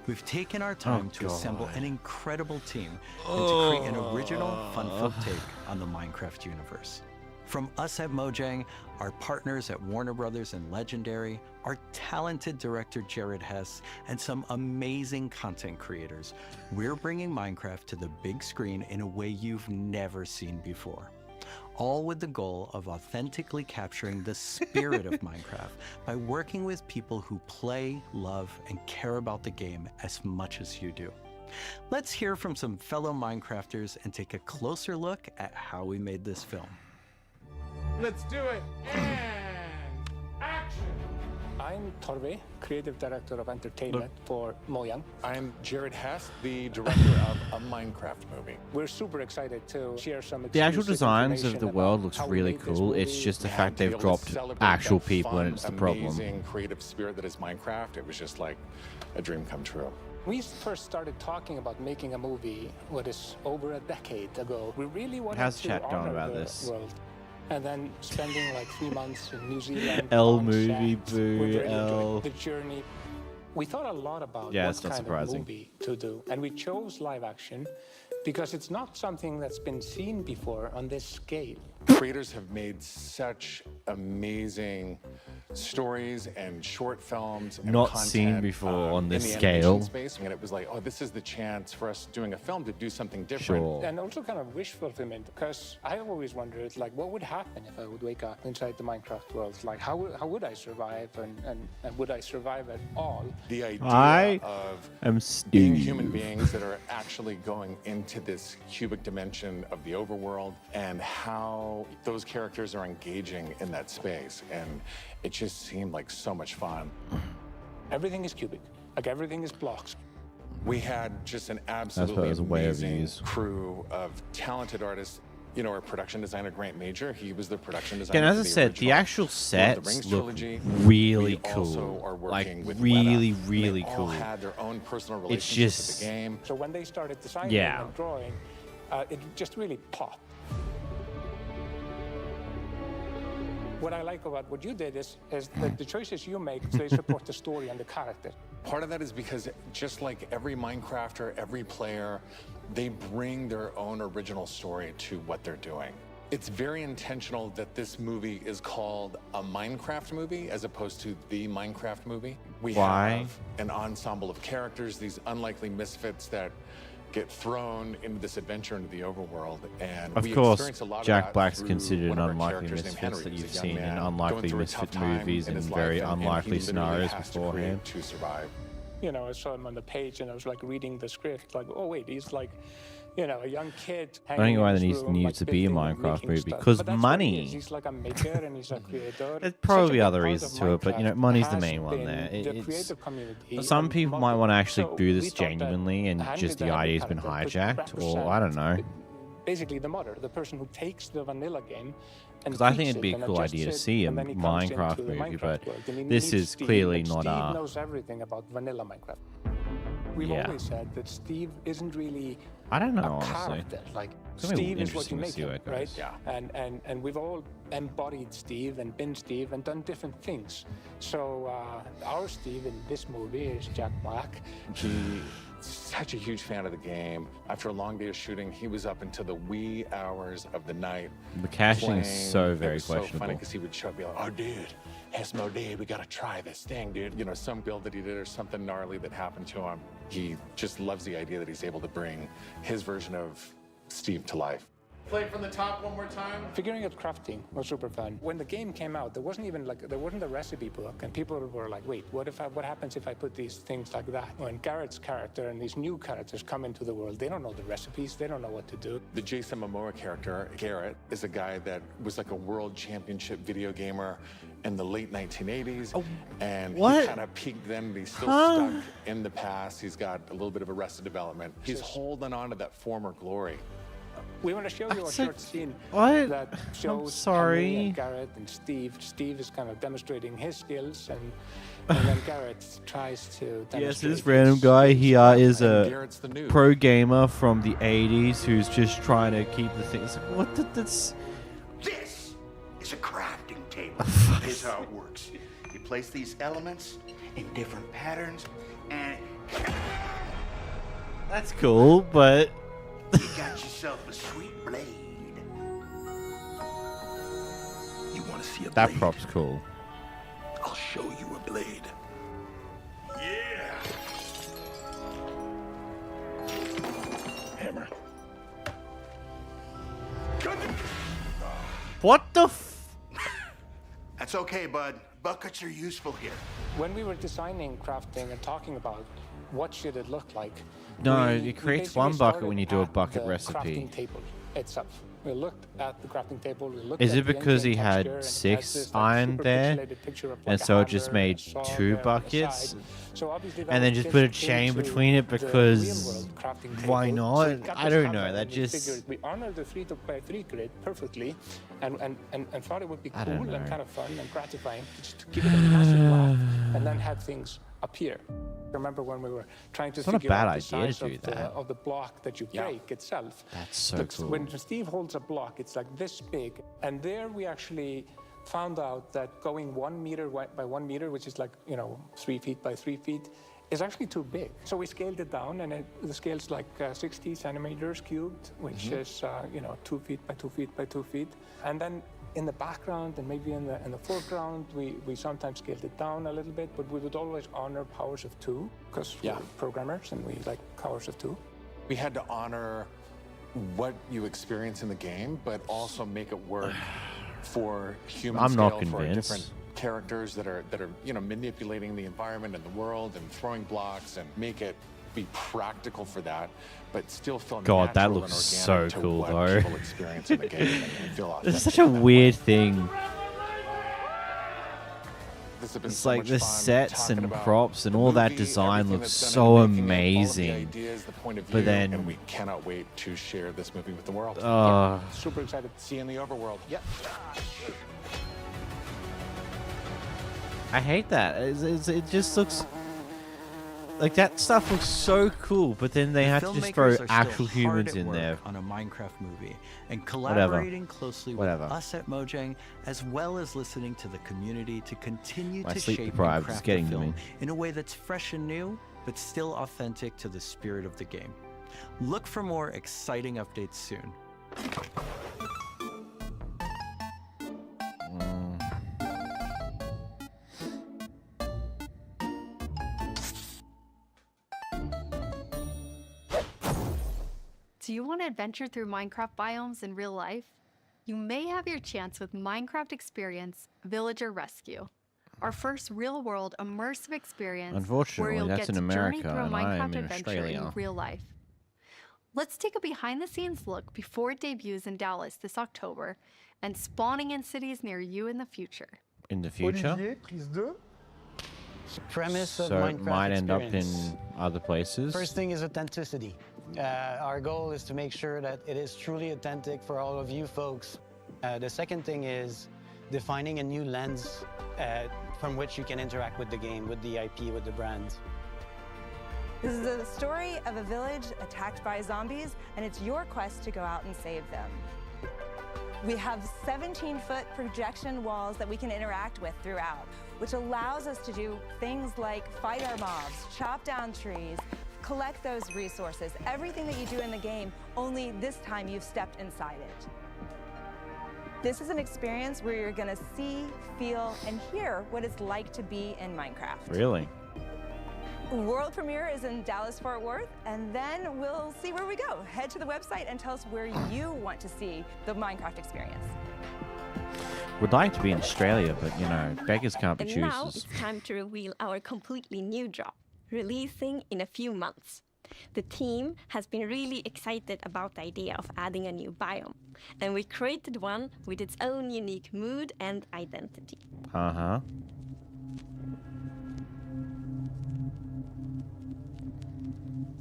We've taken our time to assemble an incredible team and to create an original, fun-filled take on the Minecraft universe. From us at Mojang, our partners at Warner Brothers and Legendary, our talented director Jared Hess, and some amazing content creators, we're bringing Minecraft to the big screen in a way you've never seen before. All with the goal of authentically capturing the spirit of Minecraft by working with people who play, love, and care about the game as much as you do. Let's hear from some fellow Minecrafters and take a closer look at how we made this film. Let's do it. And action. I'm Torve, creative director of entertainment for Mojang. I'm Jared Hess, the director of a Minecraft movie. We're super excited to share some The actual designs of the world looks really cool. It's just the fact they've dropped actual people and it's the problem. Amazing creative spirit that is Minecraft. It was just like a dream come true. We first started talking about making a movie, what is over a decade ago. We really wanted How's to chat going honor about the this? world. And then spending like 3 months in New Zealand. L on movie, set. boo, We really L. enjoyed the journey. We thought a lot about Yeah, what it's not kind surprising. of movie to do. And we chose live action because it's not something that's been seen before on this scale. Creators have made such amazing stories and short films and Not content, seen before on in this the scale. animation space, and it was like, oh, this is the chance for us doing a film to do something different. Sure. And also kind of wish fulfillment, because I always wondered, like, what would happen if I would wake up inside the Minecraft world? Like, how would I survive, and would I survive at all? The idea I of am being Steve. human beings that are actually going into this cubic dimension of the overworld and how those characters are engaging in that space. And it just seemed like so much fun. Everything is cubic, like everything is blocks. We had just an what absolutely it was a way of amazing use. crew of talented artists. You know, our production designer, Grant Major, he was the production designer. Again, as for I the said, the original actual Lord of the sets Rings look trilogy. really We also cool. are Like, working with really, Weta. really They all cool. had their own personal It's relationship just- with the game. So when they started designing Yeah. and drawing, it just really popped. What I like about what you did is that the choices you make, they support the story and the character. Part of that is because just like every Minecrafter, every player, they bring their own original story to what they're doing. It's very intentional that this movie is called a Minecraft movie as opposed to the Minecraft movie. We Why? have an ensemble of characters, these unlikely misfits that get thrown into this adventure into the overworld, and Of we course, experience a lot of Jack that Black's through considered one an of our unlikely characters named misfits Henry, that who's you've a young seen in man unlikely going through a misfit tough time movies in and his very life, and unlikely he scenarios has to beforehand. create to survive. You know, I saw him on the page and I was like reading the script, like, oh wait, he's like, you know, a young kid. I don't know why there hanging in his room, needs like, to be a building and Minecraft making movie, stuff. because But that's what he money. is. He's like a maker and he's a creator. There's Such a probably big other part reasons of to it, but you know, Minecraft money's the has main one been there. the It's creative community some and people might want to actually So do we this thought that genuinely, and hand just the design idea's been character hijacked, could or I don't know. represent basically the modder, the person who takes the vanilla game and Because I think tweaks it'd be it a and cool adjusts idea to it, see a and then he comes Minecraft into the movie, Minecraft but world. And he this meets is Steve, clearly and not Steve a. knows everything about vanilla Minecraft. We've Yeah. always said that Steve isn't really I don't know, a honestly. character. Like It's gonna be Steve is what interesting you to make see him, where it right? goes. Yeah. And we've all embodied Steve and been Steve and done different things. So our Steve in this movie is Jack Black. He's such a huge fan of the game. After a long day of shooting, he was up until the wee hours of the night. The casting is playing. so It very was so funny questionable. because he would show up and be like, oh, dude, it's no day. We got to try this thing, dude. You know, some build that he did or something gnarly that happened to him. He just loves the idea that he's able to bring his version of Steve to life. Play it from the top one more time. Figuring out crafting was super fun. When the game came out, there wasn't a recipe book, and people were like, "Wait, what happens if I put these things like that?" When Garrett's character and these new characters come into the world, they don't know the recipes, they don't know what to do. The Jason Momoa character, Garrett, is a guy that was like a world championship video gamer in the late 1980s. And what? he kind of peaked then, but he's still stuck in the past. He's got a little bit of Arrested Development. He's holding on to that former glory. We want to show you a short scene what? that shows sorry. Henry and Garrett and Steve. Steve is kind of demonstrating his skills, and then Garrett tries to demonstrate. Yes, this random guy here is a Garrett's the noob. pro gamer from the 80s who's just trying to keep the things. What? That's. This Here's how it works. You place these elements in different patterns, and That's cool, but you got yourself a sweet blade. You want to see a blade? that prop's cool. I'll show you a blade. Yeah. Hammer. What the f? That's okay, bud. Buckets are useful here. When we were designing crafting and talking about what should it look like, No, we it creates basically one bucket started when you do a at bucket the recipe. crafting table itself. We looked at the crafting table. We looked Is at it the because he engine texture, had and it has 6 this, iron super there, pixelated picture of, and a so it just hammer made and a saw 2 there on the buckets, side. So obviously that and then was just put a built chain into between it the because real-world crafting why table. not? So it got I this don't hammer know. That and we just figured we honored the 3x3 grid perfectly, and thought it would be I cool don't and know. kind of fun and gratifying just to give it a massive laugh and then have things appear. Remember when we were trying to It's not a figure out bad the idea to size do that. of the block that you break itself. That's so Looks- cool. When Steve holds a block, it's like this big, and there we actually found out that going 1 meter by 1 meter, which is like 3 feet by 3 feet, is actually too big. So we scaled it down, and the scale's like 60 centimeters cubed, which is 2 feet by 2 feet by 2 feet, and then in the background and maybe in the foreground, we sometimes scaled it down a little bit, but we would always honor powers of 2 because we're programmers and we like powers of 2. We had to honor what you experience in the game, but also make it work for human I'm scale not for convinced. different characters that are manipulating the environment and the world and throwing blocks and make it be practical for that, but still feel God, that natural looks and so organic to cool, what though. people experience in the game and feel authentic. It's such a weird thing. This has been It's so like much the fun sets talking and about props and all that movie, design everything looks that's so done in making it, all of the amazing. ideas, the point of But view, then- and we cannot wait to share this movie with the world. Super excited to See you in the overworld. Yep. I hate that. It just looks like that stuff looks so cool, but then they had to just throw Filmmakers are still actual hard humans at in work there. on a Minecraft movie and Whatever. collaborating closely with Whatever. us at Mojang, as well as listening to the community to continue My to sleep shape and deprived is craft getting the to film me. in a way that's fresh and new, but still authentic to the spirit of the game. Look for more exciting updates soon. Do you want to adventure through Minecraft biomes in real life? You may have your chance with Minecraft Experience Villager Rescue, our first real-world immersive experience where Unfortunately, you'll that's get in to journey America, through a and I Minecraft am in adventure Australia. in real life. Let's take a behind-the-scenes look before it debuts in Dallas this October and spawning in cities near you in the future. In the future, Premise of so it Minecraft might end up experience. in other places. First thing is authenticity. Our goal is to make sure that it is truly authentic for all of you folks. The second thing is defining a new lens from which you can interact with the game, with the IP, with the brands. This is the story of a village attacked by zombies, and it's your quest to go out and save them. We have 17-foot projection walls that we can interact with throughout, which allows us to do things like fight our mobs, chop down trees, collect those resources, everything that you do in the game, only this time you've stepped inside it. This is an experience where you're gonna see, feel, and hear what it's like to be in Minecraft. Really? World premiere is in Dallas-Fort Worth, and then we'll see where we go. Head to the website and tell us where you want to see the Minecraft experience. Would like to be in Australia, but beggars can't be And now choosers. it's time to reveal our completely new drop, releasing in a few months. The team has been really excited about the idea of adding a new biome, and we created one with its own unique mood and identity. Uh-huh.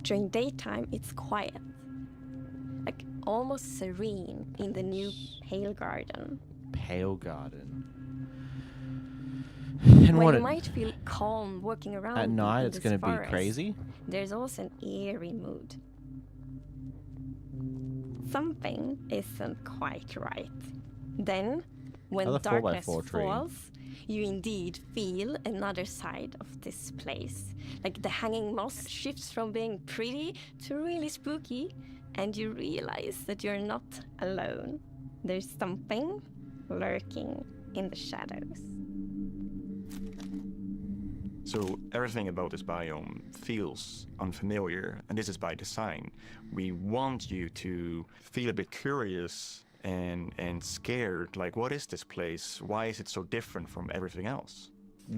During daytime, it's quiet, like almost serene in the new Pale Garden. Pale Garden. And what while you it- might feel calm walking around At night, in it's this gonna be forest, crazy? There's also an eerie mood. Something isn't quite right. Then, When Another 4x4 darkness tree. falls, you indeed feel another side of this place. Like the hanging moss shifts from being pretty to really spooky, and you realize that you're not alone. There's something lurking in the shadows. So everything about this biome feels unfamiliar, and this is by design. We want you to feel a bit curious and scared, like, what is this place? Why is it so different from everything else?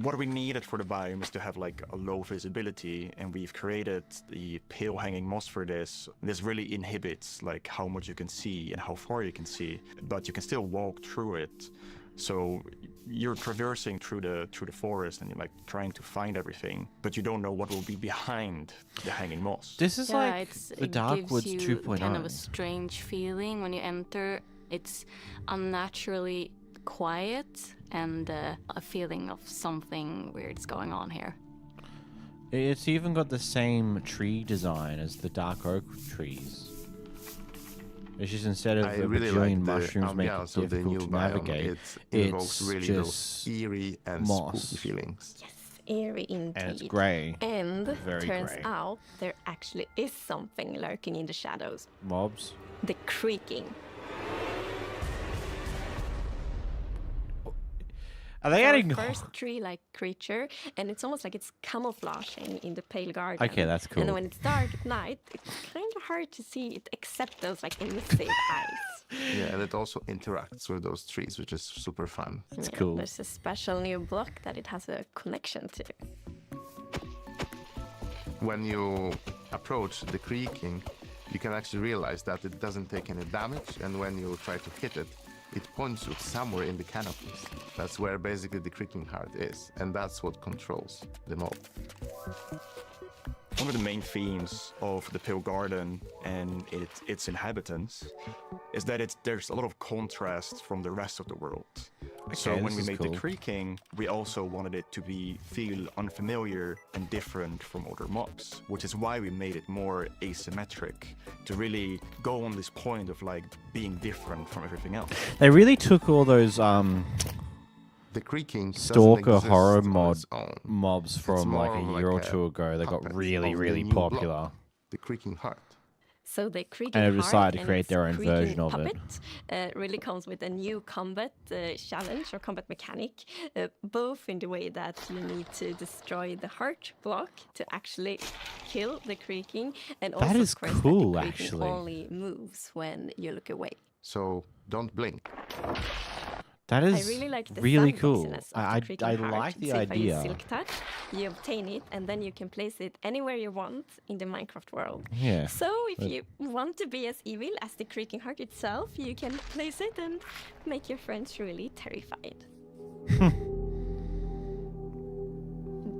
What we needed for the biome is to have like a low visibility, and we've created the pale hanging moss for this. This really inhibits like how much you can see and how far you can see, but you can still walk through it. So you're traversing through the forest and you're like trying to find everything, but you don't know what will be behind the hanging moss. This is like the Darkwoods It gives you 2.0. kind of a strange feeling when you enter. It's unnaturally quiet and a feeling of something weird's going on here. It's even got the same tree design as the dark oak trees. It's just instead of I a really bajillion like mushrooms the making ambiance it of the new difficult to biome. navigate, It evokes it's really just those eerie and moss. spooky feelings. Yes, eerie indeed. And it's grey. And Very turns grey. out there actually is something lurking in the shadows. Mobs. The creaking. Are they adding? First tree-like creature, and it's almost like it's camouflaging in the pale garden. Okay, that's cool. And then when it's dark at night, it's kind of hard to see it except those like emissive eyes. Yeah, and it also interacts with those trees, which is super fun. It's cool. There's a special new block that it has a connection to. When you approach the creaking, you can actually realize that it doesn't take any damage, and when you try to hit it, it points you somewhere in the canopies. That's where basically the creaking heart is, and that's what controls the mob. One of the main themes of the Pale Garden and its inhabitants is that there's a lot of contrast from the rest of the world. So Okay, when we this is made cool. the creaking, we also wanted it to feel unfamiliar and different from other mobs, which is why we made it more asymmetric, to really go on this point of like being different from everything else. They really took all those The creaking doesn't stalker exist horror on its own. mobs from like more a of year or like a two ago. They got puppet really, of the really new block, popular. The creaking heart. So the creaking And they heart decided to and create its their own creaking version of it. puppet, really comes with a new combat challenge or combat mechanic, both in the way that you need to destroy the heart block to actually kill the creaking, and That also is of course, cool, that the creaking actually. only moves when you look away. So don't blink. That is I really like the really sound cool. boxiness of I the creaking I heart. like the So if I use idea. Silk Touch, you obtain it, and then you can place it anywhere you want in the Minecraft world. Yeah, So if but- you want to be as evil as the creaking heart itself, you can place it and make your friends really terrified.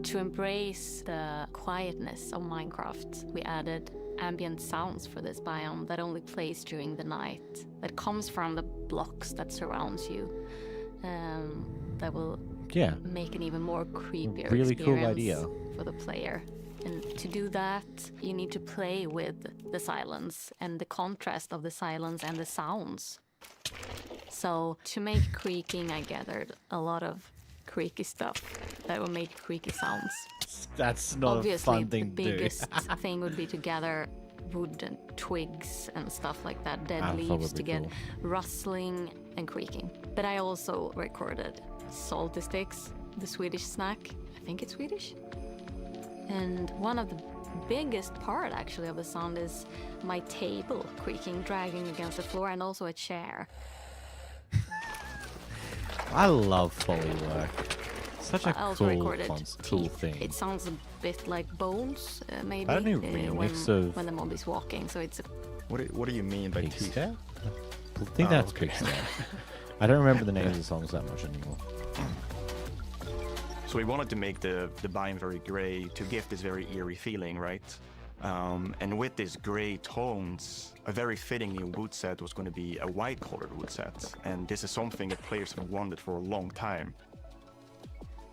To embrace the quietness of Minecraft, we added ambient sounds for this biome that only plays during the night, that comes from the blocks that surrounds you, that will Yeah. make an even more creepier Really cool experience idea. for the player. And to do that, you need to play with the silence and the contrast of the silence and the sounds. So to make creaking, I gathered a lot of creaky stuff that will make creaky sounds. That's not Obviously, a fun thing the to do. biggest thing would be to gather wood and twigs and stuff like that, dead Alpha leaves would to be get cool. rustling and creaking. But I also recorded salty sticks, the Swedish snack. I think it's Swedish. And one of the biggest part actually of the sound is my table creaking, dragging against the floor, and also a chair. I love Foley work. Such a I also cool, recorded cool teeth. thing. It sounds a bit like bones, maybe. I don't know, remix of- when the mob is walking. So it's a What do you mean by teeth? Pigstep? I think that's Pigstep. I don't remember the names of the songs that much anymore. So we wanted to make the biome very gray to give this very eerie feeling, right? And with these gray tones, a very fitting new wood set was going to be a white colored wood set. And this is something that players have wanted for a long time.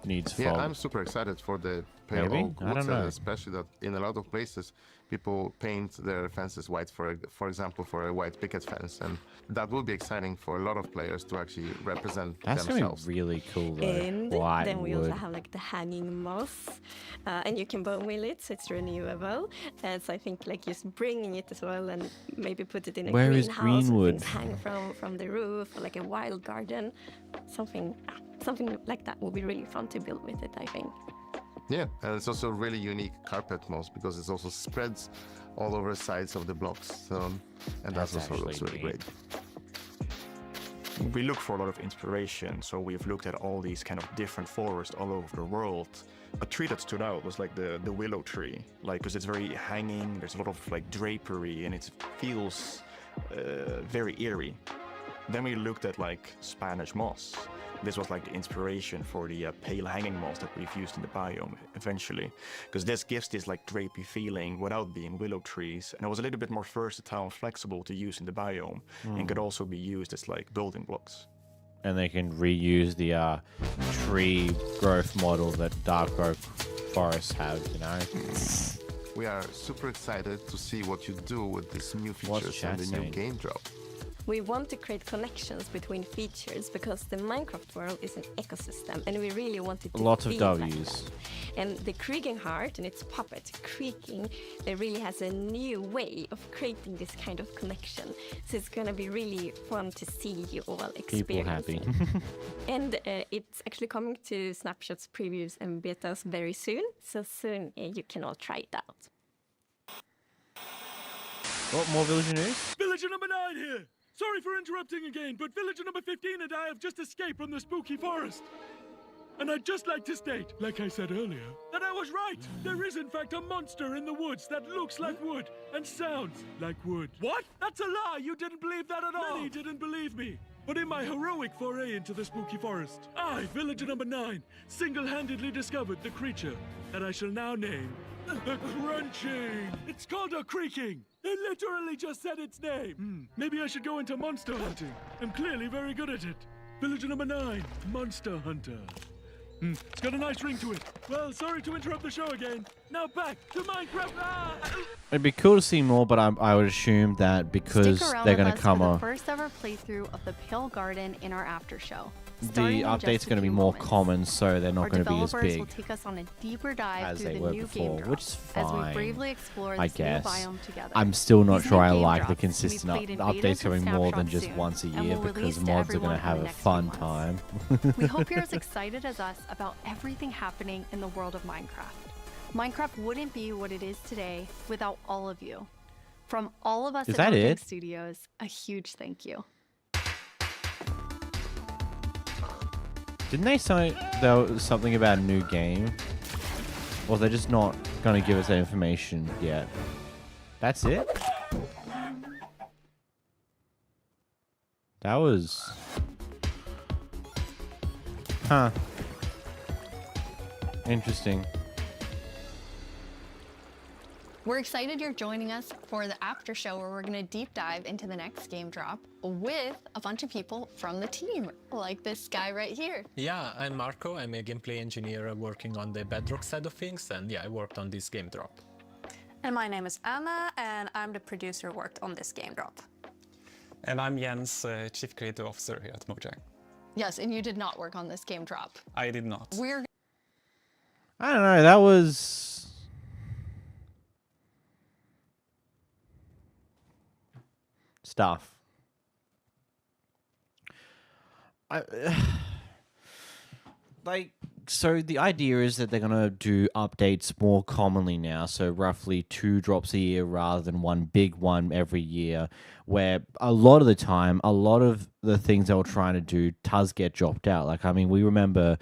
Needs Yeah, fog. I'm super excited for the pale Maybe? oak I wood don't set, know. especially that in a lot of places people paint their fences white, for example, for a white picket fence, and that will be exciting for a lot of players to actually represent That's themselves. gonna be really cool though. And White then we wood. also have like the hanging moss, and you can bone wheel it, so it's renewable. And so I think like just bringing it as well, and maybe put it in a Where is greenhouse, Greenwood? things hang from the roof, or like a wild garden, something like that would be really fun to build with it, I think. Yeah, and it's also a really unique carpet moss because it also spreads all over the sides of the blocks. So, and that also looks really great. We look for a lot of inspiration, so we've looked at all these kind of different forests all over the world. A tree that stood out was like the willow tree, like because it's very hanging. There's a lot of like drapery, and it feels very eerie. Then we looked at like Spanish moss. This was like the inspiration for the pale hanging moss that we've used in the biome eventually, because this gives this like drapey feeling without being willow trees, and it was a little bit more versatile and flexible to use in the biome, and could also be used as like building blocks. And they can reuse the tree growth model that dark oak forests have, you know. We are super excited to see what you do with these new What's features and chat the new saying? game drop. We want to create connections between features because the Minecraft world is an ecosystem, and we really want it to Lots of be like W's. that. And the creaking heart and its puppet creaking, it really has a new way of creating this kind of connection. So it's going to be really fun to see you all People happy. experience. And it's actually coming to Snapshots, previews, and betas very soon. So soon you can all try it out. What, more villager news? Villager number 9 here! Sorry for interrupting again, but villager number 15 and I have just escaped from the spooky forest. And I'd just like to state, like I said earlier, that I was right. There is in fact a monster in the woods that looks like wood and sounds like wood. What? That's a lie! You didn't believe that at all! Many didn't believe me. But in my heroic foray into the spooky forest, I, villager number 9, single-handedly discovered the creature that I shall now name the Crunching. It's called a creaking. They literally just said its name. Maybe I should go into monster hunting. I'm clearly very good at it. Villager number 9, Monster Hunter. It's got a nice ring to it. Well, sorry to interrupt the show again. Now back to Minecraft. It'd be cool to see more, but I would assume that because Stick around they're with going to us come for the on, first ever playthrough of the Pale Garden in our after show. the Starting in update's just a going to be few more moments. common, so they're not Our going to be as developers big will take us on a deeper dive as through they the were new before, game drop which is as we fine. bravely explore I this new guess. biome together. I'm still not These sure new I game like the drops can be consistent played in updates betas and coming more than snapshots just soon, once a and year will because release to mods are everyone going to have in the a next few fun months. time. We hope you're as excited as us about everything happening in the world of Minecraft. Minecraft wouldn't be what it is today without all of you. From all of us Is at that Game it? Studios, a huge thank you. Didn't they say there was something about a new game? Or they're just not going to give us that information yet? That's it? That was... Huh. Interesting. We're excited you're joining us for the after show where we're going to deep dive into the next game drop with a bunch of people from the team, like this guy right here. Yeah, I'm Marco. I'm a gameplay engineer working on the Bedrock side of things, and yeah, I worked on this game drop. And my name is Anna, and I'm the producer who worked on this game drop. And I'm Jens, Chief Creative Officer here at Mojang. Yes, and you did not work on this game drop. I did not. We're I don't know, that was... stuff. So the idea is that they're going to do updates more commonly now, so roughly 2 drops a year rather than one big one every year, where a lot of the time, a lot of the things they were trying to do does get dropped out. Like, I mean, we remember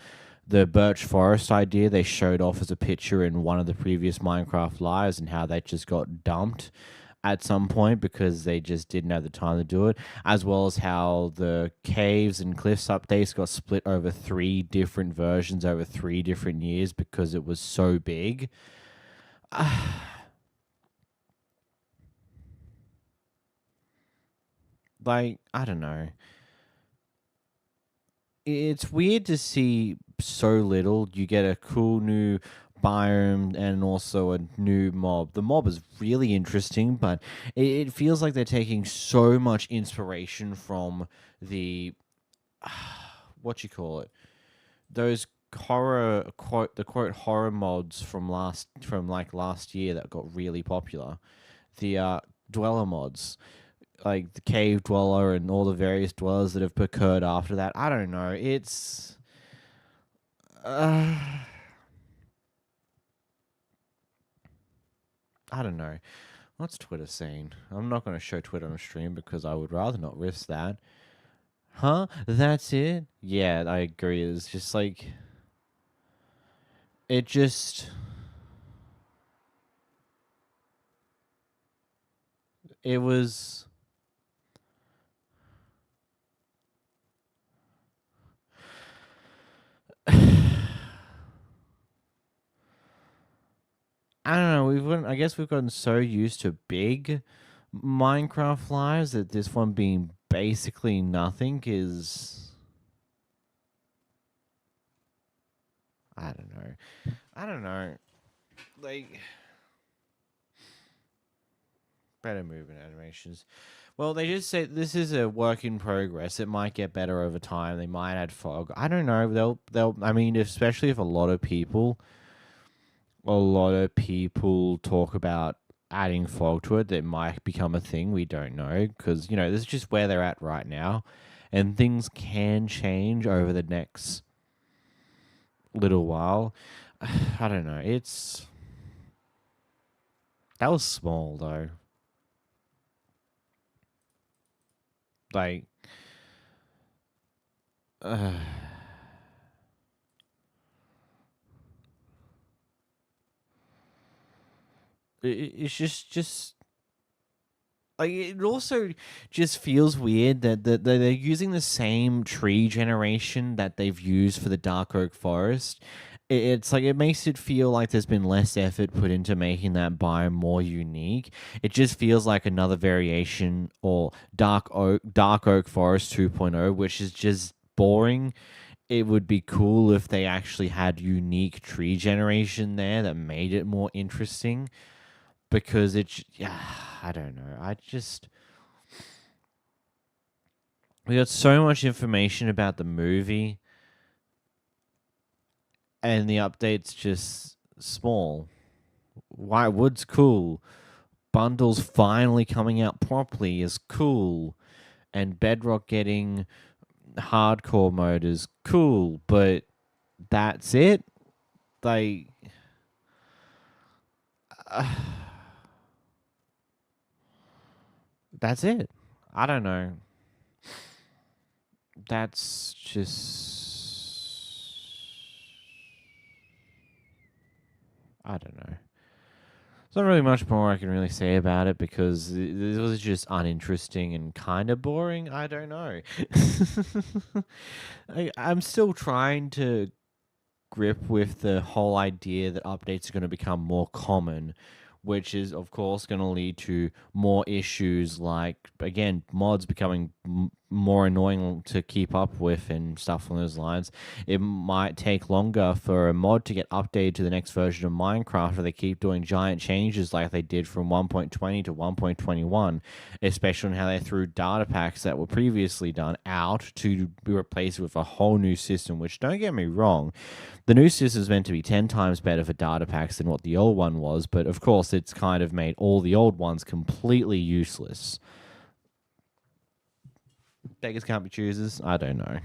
the birch forest idea they showed off as a picture in one of the previous Minecraft lives and how that just got dumped at some point because they just didn't have the time to do it, as well as how the caves and cliffs updates got split over 3 different versions over 3 different years because it was so big. Like, I don't know. It's weird to see so little. You get a cool new biome and also a new mob. The mob is really interesting, but it feels like they're taking so much inspiration from the what you call it, those horror horror mods from last year that got really popular, the dweller mods, like the cave dweller and all the various dwellers that have occurred after that. I don't know, it's I don't know. What's Twitter saying? I'm not going to show Twitter on stream because I would rather not risk that. Huh? That's it? Yeah, I agree. It's just like... It just... It was... I don't know, I guess we've gotten so used to big Minecraft lives that this one being basically nothing is... I don't know. Like... Better movement animations. Well, they just say this is a work in progress. It might get better over time. They might add fog. I don't know. They'll I mean, especially if a lot of people talk about adding fog to it, that might become a thing. We don't know, because, you know, this is just where they're at right now, and things can change over the next little while. I don't know. That was small, though. Like, it's just like, it also just feels weird that they're using the same tree generation that they've used for the dark oak forest. It's like, it makes it feel like there's been less effort put into making that biome more unique. It just feels like another variation, or dark oak forest 2.0, which is just boring. It would be cool if they actually had unique tree generation there that made it more interesting, because I don't know. We got so much information about the movie, and the update's just small. Whitewood's cool. Bundles finally coming out properly is cool. And Bedrock getting hardcore mode is cool, but that's it? Like... that's it. I don't know. That's just... I don't know. There's not really much more I can really say about it, because this was just uninteresting and kind of boring. I don't know. I'm still trying to grip with the whole idea that updates are going to become more common, which is, of course, going to lead to more issues like, again, mods becoming more annoying to keep up with and stuff along those lines. It might take longer for a mod to get updated to the next version of Minecraft, or they keep doing giant changes like they did from 1.20 to 1.21, especially on how they threw data packs that were previously done out to be replaced with a whole new system, which, don't get me wrong, the new system is meant to be 10 times better for data packs than what the old one was, but of course it's kind of made all the old ones completely useless. Beggars can't be choosers. I don't know.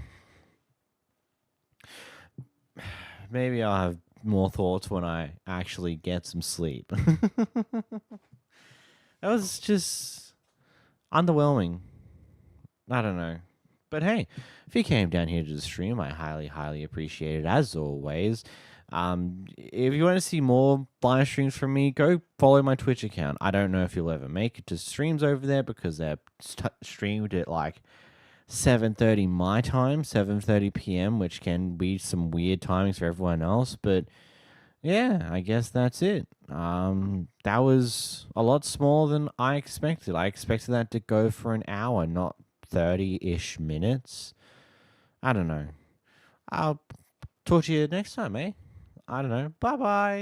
Maybe I'll have more thoughts when I actually get some sleep. That was just underwhelming. I don't know. But hey, if you came down here to the stream, I highly, highly appreciate it, as always. If you want to see more live streams from me, go follow my Twitch account. I don't know if you'll ever make it to streams over there, because they're streamed at like 7:30 my time, 7:30 p.m., which can be some weird timings for everyone else. But yeah, I guess that's it. That was a lot smaller than I expected. I expected that to go for an hour, not 30-ish minutes. I don't know. I'll talk to you next time, eh? I don't know. Bye bye.